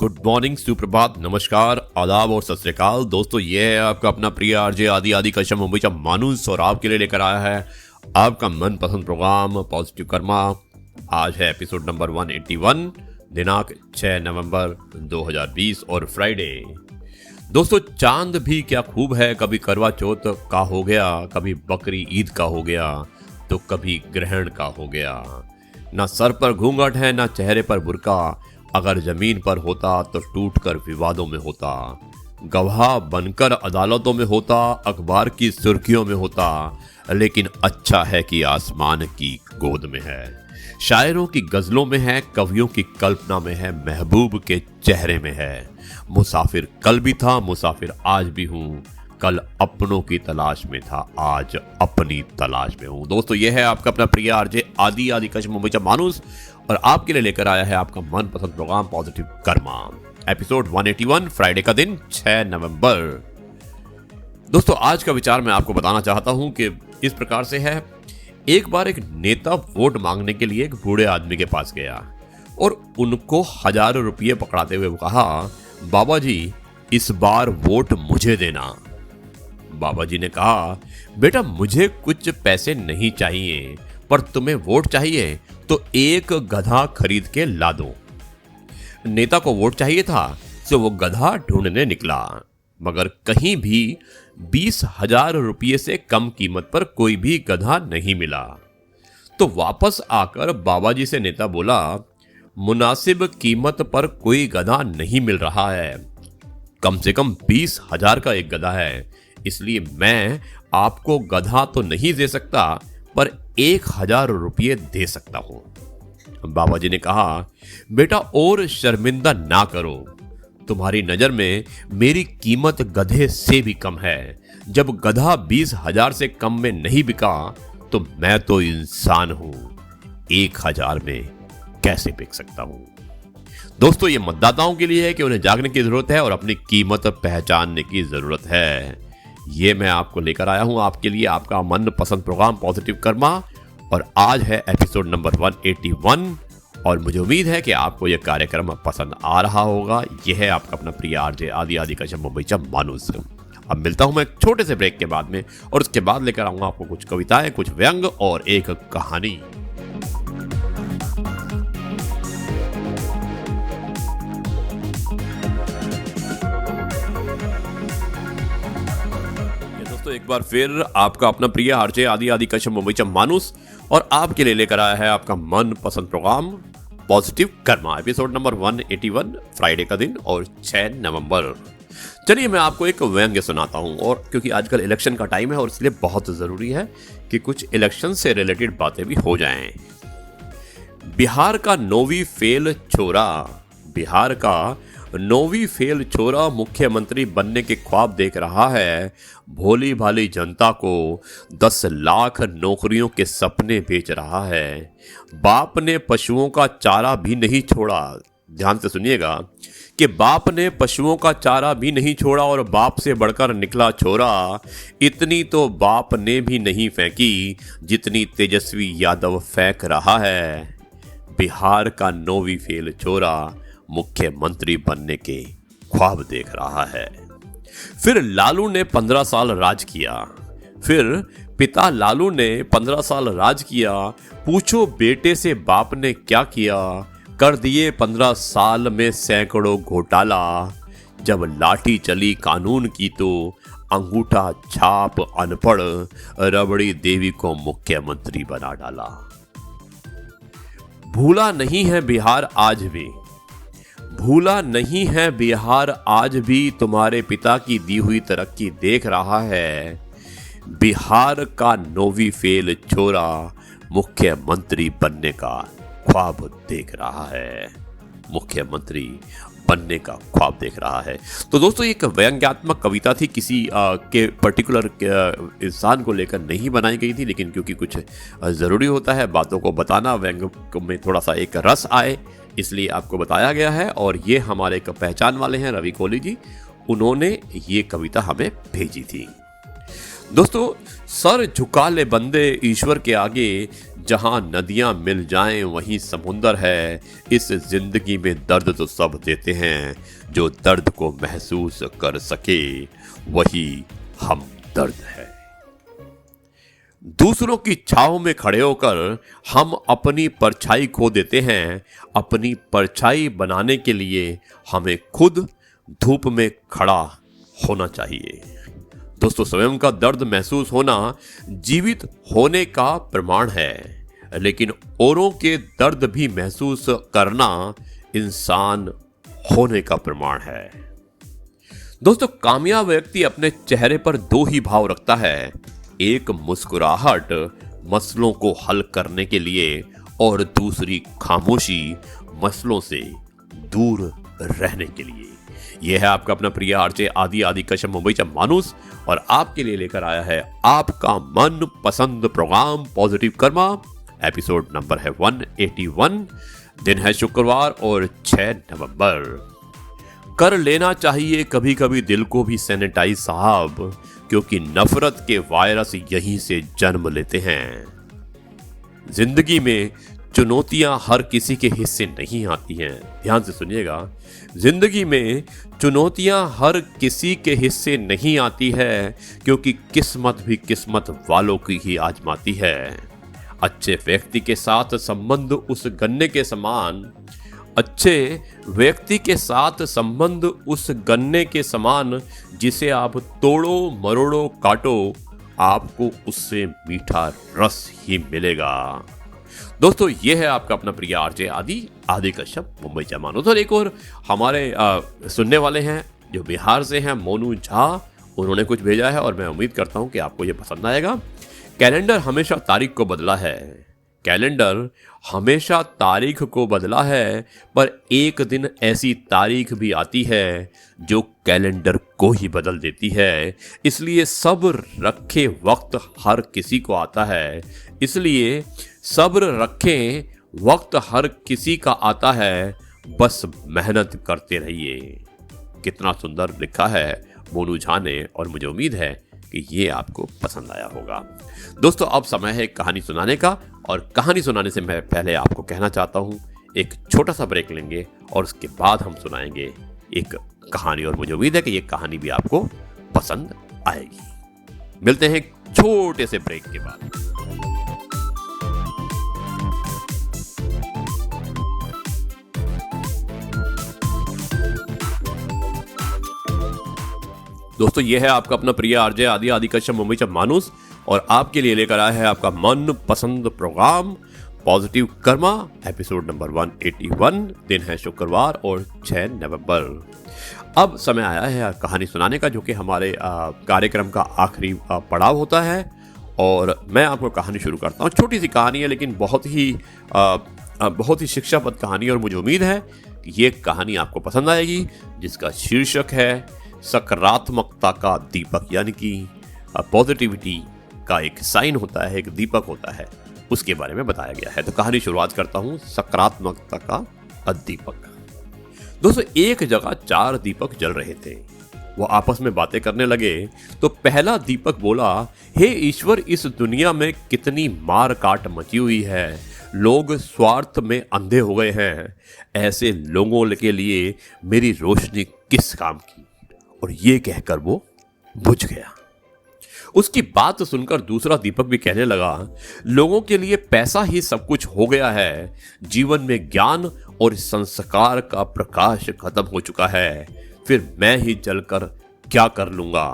Good morning, सुप्रभात, नमस्कार, आदाब और सत श्री अकाल। दोस्तों, ये है आपका अपना प्रिय आरजे आदि आदि कश्यप मुंबई का मानुस और आपके लिए लेकर आया है आपका मनपसंद प्रोग्राम पॉजिटिव कर्मा। आज है एपिसोड नंबर 181, दिनांक 6 नवंबर 2020 और फ्राइडे। दोस्तों, चांद भी क्या खूब है, कभी करवा चौथ का हो गया, कभी बकरी ईद का हो गया, तो कभी ग्रहण का हो गया। ना सर पर घूंघट है, ना चेहरे पर बुर्का। अगर जमीन पर होता तो टूटकर विवादों में होता, गवाह बनकर अदालतों में होता, अखबार की सुर्खियों में होता। लेकिन अच्छा है कि आसमान की गोद में है, शायरों की गजलों में है, कवियों की कल्पना में है, महबूब के चेहरे में है। मुसाफिर कल भी था, मुसाफिर आज भी हूँ, कल अपनों की तलाश में था, आज अपनी तलाश में हूँ। दोस्तों, यह है आपका अपना प्रिय आरजे आदि आदि कश्यप मुंबई का मानुस और आपके लिए लेकर आया है आपका मनपसंद program positive Karma. Episode 181, Friday का दिन 6 नवंबर। दोस्तों, आज का विचार मैं आपको बताना चाहता हूं कि इस प्रकार से है। एक बार एक नेता वोट मांगने के लिए एक बूढ़े आदमी के पास गया और उनको हजारों रुपये पकड़ाते हुए कहा, बाबा जी, इस बार वोट मुझे देना। बाबा जी ने कहा, बेटा, मुझे कुछ पैसे नहीं चाहिए, पर तुम्हें वोट चाहिए तो एक गधा खरीद के ला दो। नेता को वोट चाहिए था, तो वो गधा ढूंढने निकला, मगर कहीं भी 20,000 रुपये से कम कीमत पर कोई भी गधा नहीं मिला। तो वापस आकर बाबा जी से नेता बोला, मुनासिब कीमत पर कोई गधा नहीं मिल रहा है, कम से कम 20,000 का एक गधा है, इसलिए मैं आपको गधा तो नहीं दे सकता, पर 1,000 रुपये दे सकता हूं। बाबा जी ने कहा, बेटा, और शर्मिंदा ना करो, तुम्हारी नजर में मेरी कीमत गधे से भी कम है। जब गधा 20,000 से कम में नहीं बिका तो मैं तो इंसान हूं, 1,000 में कैसे बिक सकता हूं। दोस्तों, ये मतदाताओं के लिए है कि उन्हें जागने की जरूरत है और अपनी कीमत पहचानने की जरूरत है। ये मैं आपको लेकर आया हूं आपके लिए आपका मनपसंद प्रोग्राम पॉजिटिव कर्मा और आज है एपिसोड नंबर 181 और मुझे उम्मीद है कि आपको यह कार्यक्रम पसंद आ रहा होगा। यह है आपका अपना प्रिय आरजे आदि आदि कश्यप मुंबई का मानुस। अब मिलता हूं मैं एक छोटे से ब्रेक के बाद में और उसके बाद लेकर आऊंगा आपको कुछ कविताएं, कुछ व्यंग और एक कहानी। एक बार फिर आपका अपना प्रिय आरजे आदि आदि कश्यप मुंबई का मानुस और आपके लिए लेकर आया है आपका मन पसंद program positive Karma. Episode number 181, Friday का दिन और 6 नवंबर। चलिए, मैं आपको एक व्यंग्य सुनाता हूं और क्योंकि आजकल इलेक्शन का टाइम है और इसलिए बहुत जरूरी है कि कुछ इलेक्शन से रिलेटेड बातें भी हो जाएं। बिहार का 9वीं फेल छोरा, बिहार का 9वीं फेल छोरा मुख्यमंत्री बनने के ख्वाब देख रहा है। भोली भाली जनता को 10 लाख नौकरियों के सपने बेच रहा है। बाप ने पशुओं का चारा भी नहीं छोड़ा, ध्यान से सुनिएगा, कि बाप ने पशुओं का चारा भी नहीं छोड़ा और बाप से बढ़कर निकला छोरा। इतनी तो बाप ने भी नहीं फेंकी जितनी तेजस्वी यादव फेंक रहा है। बिहार का 9वीं फेल छोरा मुख्यमंत्री बनने के ख्वाब देख रहा है। फिर लालू ने 15 साल राज किया, फिर पिता लालू ने 15 साल राज किया। पूछो बेटे से बाप ने क्या किया, कर दिए 15 साल में सैकड़ों घोटाला। जब लाठी चली कानून की तो अंगूठा छाप अनपढ़ रबड़ी देवी को मुख्यमंत्री बना डाला। भूला नहीं है बिहार आज भी, भूला नहीं है बिहार आज भी, तुम्हारे पिता की दी हुई तरक्की देख रहा है। बिहार का 9वीं फेल छोरा मुख्यमंत्री बनने का ख्वाब देख रहा है, मुख्यमंत्री बनने का ख्वाब देख रहा है। तो दोस्तों, एक व्यंग्यात्मक कविता थी, किसी के पर्टिकुलर इंसान को लेकर नहीं बनाई गई थी, लेकिन क्योंकि कुछ ज़रूरी होता है बातों को बताना, व्यंग में थोड़ा सा एक रस आए, इसलिए आपको बताया गया है। और ये हमारे एक पहचान वाले हैं रवि कोहली जी, उन्होंने ये कविता हमें भेजी थी। दोस्तों, सर झुका ले बंदे ईश्वर के आगे, जहां नदियां मिल जाएं वहीं समुंदर है। इस जिंदगी में दर्द तो सब देते हैं, जो दर्द को महसूस कर सके वही हम दर्द है। दूसरों की छांव में खड़े होकर हम अपनी परछाई खो देते हैं। अपनी परछाई बनाने के लिए हमें खुद धूप में खड़ा होना चाहिए। दोस्तों, स्वयं का दर्द महसूस होना जीवित होने का प्रमाण है, लेकिन औरों के दर्द भी महसूस करना इंसान होने का प्रमाण है। दोस्तों, कामयाब व्यक्ति अपने चेहरे पर दो ही भाव रखता है, एक मुस्कुराहट मसलों को हल करने के लिए और दूसरी खामोशी मसलों से दूर रहने के लिए। यह है आपका अपना प्रिय आरजे आदि कश्यप मुंबईचा माणूस, और आपके लिए लेकर आया है आपका मन पसंद program positive Karma. Episode number है 181। दिन है शुक्रवार और 6 नवंबर। कर लेना चाहिए कभी कभी दिल को भी सैनिटाइज साहब, क्योंकि नफरत के वायरस यहीं से जन्म लेते हैं। जिंदगी में चुनौतियां हर किसी के हिस्से नहीं आती हैं। ध्यान से सुनिएगा, जिंदगी में चुनौतियां हर किसी के हिस्से नहीं आती है, क्योंकि किस्मत भी किस्मत वालों की ही आजमाती है। अच्छे व्यक्ति के साथ संबंध उस गन्ने के समान, अच्छे व्यक्ति के साथ संबंध उस गन्ने के समान जिसे आप तोड़ो मरोड़ो काटो, आपको उससे मीठा रस ही मिलेगा। दोस्तों, ये है आपका अपना प्रिय आरजे आदि कश्यप मुंबईचा माणूस। और एक और हमारे सुनने वाले हैं जो बिहार से हैं, मोनू झा। उन्होंने कुछ भेजा है और मैं उम्मीद करता हूं कि आपको ये पसंद आएगा। कैलेंडर हमेशा तारीख को बदला है, कैलेंडर हमेशा तारीख को बदला है, पर एक दिन ऐसी तारीख भी आती है जो कैलेंडर को ही बदल देती है। इसलिए सब्र रखे वक्त हर किसी को आता है, इसलिए सब्र रखें वक्त हर किसी का आता है, बस मेहनत करते रहिए। कितना सुंदर लिखा है मोनू झा ने, और मुझे उम्मीद है कि ये आपको पसंद आया होगा। दोस्तों, अब समय है कहानी सुनाने का, और कहानी सुनाने से मैं पहले आपको कहना चाहता हूं, एक छोटा सा ब्रेक लेंगे और उसके बाद हम सुनाएंगे एक कहानी, और मुझे उम्मीद है कि ये कहानी भी आपको पसंद आएगी। मिलते हैं छोटे से ब्रेक के बाद। दोस्तों, ये है आपका अपना प्रिय आरजे आदि कश्यप मुंबईचा माणूस, और आपके लिए लेकर आया है आपका मन पसंद program positive Karma. Episode number 181। दिन है शुक्रवार और 6 नवंबर। अब समय आया है कहानी सुनाने का, जो कि हमारे कार्यक्रम का आखिरी पड़ाव होता है, और मैं आपको कहानी शुरू करता हूँ। छोटी सी कहानी है, लेकिन बहुत ही शिक्षाप्रद कहानी, और मुझे उम्मीद है कि ये कहानी आपको पसंद आएगी, जिसका शीर्षक है सकारात्मकता का दीपक। यानी कि पॉजिटिविटी का एक साइन होता है, एक दीपक होता है, उसके बारे में बताया गया है। तो कहानी शुरुआत करता हूं, सकारात्मकता का दीपक। दोस्तों, एक जगह 4 दीपक जल रहे थे। वो आपस में बातें करने लगे तो पहला दीपक बोला, हे ईश्वर, इस दुनिया में कितनी मार काट मची हुई है, लोग स्वार्थ में अंधे हो गए हैं। ऐसे लोगों के लिए मेरी रोशनी किस काम की। और ये कहकर वो बुझ गया। उसकी बात सुनकर दूसरा दीपक भी कहने लगा, लोगों के लिए पैसा ही सब कुछ हो गया है, जीवन में ज्ञान और संस्कार का प्रकाश खत्म हो चुका है, फिर मैं ही जलकर क्या कर लूंगा।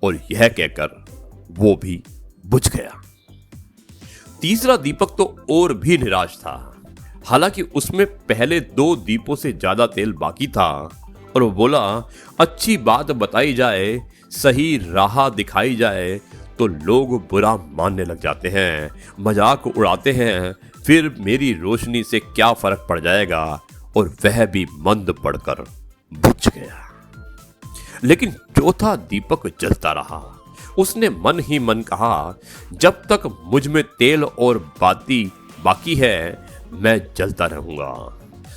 और यह कहकर वो भी बुझ गया। तीसरा दीपक तो और भी निराश था, हालांकि उसमें पहले 2 दीपों से ज्यादा तेल बाकी था, और वो बोला, अच्छी बात बताई जाए, सही राह दिखाई जाए तो लोग बुरा मानने लग जाते हैं, मजाक उड़ाते हैं, फिर मेरी रोशनी से क्या फर्क पड़ जाएगा। और वह भी मंद पड़कर बुझ गया। लेकिन चौथा दीपक जलता रहा। उसने मन ही मन कहा, जब तक मुझ में तेल और बाकी है, मैं जलता रहूंगा।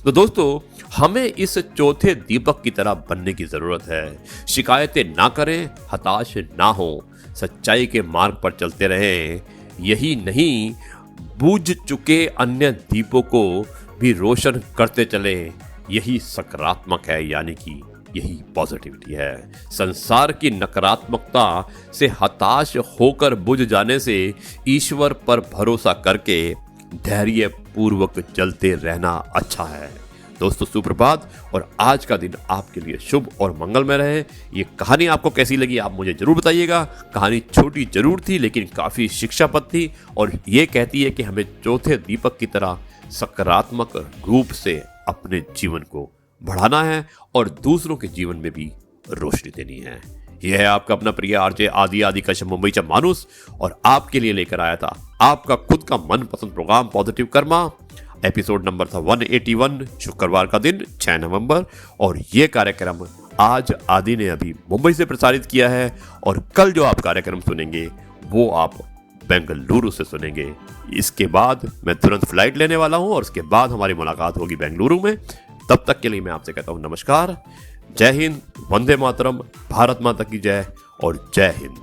तो दोस्तों, हमें इस चौथे दीपक की तरह बनने की जरूरत है। शिकायतें ना करें, हताश ना हो, सच्चाई के मार्ग पर चलते रहें। यही नहीं, बुझ चुके अन्य दीपों को भी रोशन करते चले, यही सकारात्मक है, यानी कि यही पॉजिटिविटी है। संसार की नकारात्मकता से हताश होकर बुझ जाने से ईश्वर पर भरोसा करके धैर्य पूर्वक चलते रहना अच्छा है। दोस्तों सुप्रभात, और आज का दिन आपके लिए शुभ और मंगलमय रहे। ये कहानी आपको कैसी लगी आप मुझे जरूर बताइएगा। कहानी छोटी जरूर थी लेकिन काफ़ी शिक्षाप्रद थी, और ये कहती है कि हमें चौथे दीपक की तरह सकारात्मक रूप से अपने जीवन को बढ़ाना है और दूसरों के जीवन में भी रोशनी देनी है। यह है आपका अपना प्रिय आरजे आदि कश्यप मुंबईचा माणूस, और आपके लिए लेकर आया था आपका खुद का मनपसंद program positive Karma. Episode number था 181, शुक्रवार का दिन 6 नवंबर, और ये कार्यक्रम आज आदि ने अभी मुंबई से प्रसारित किया है, और कल जो आप कार्यक्रम सुनेंगे वो आप बेंगलुरु से सुनेंगे। इसके बाद मैं तुरंत फ्लाइट लेने वाला हूं और उसके बाद हमारी मुलाकात होगी बेंगलुरु में। तब तक के लिए मैं आपसे कहता हूं नमस्कार, जय हिंद, वंदे मातरम, भारत माता की जय और जय हिंद।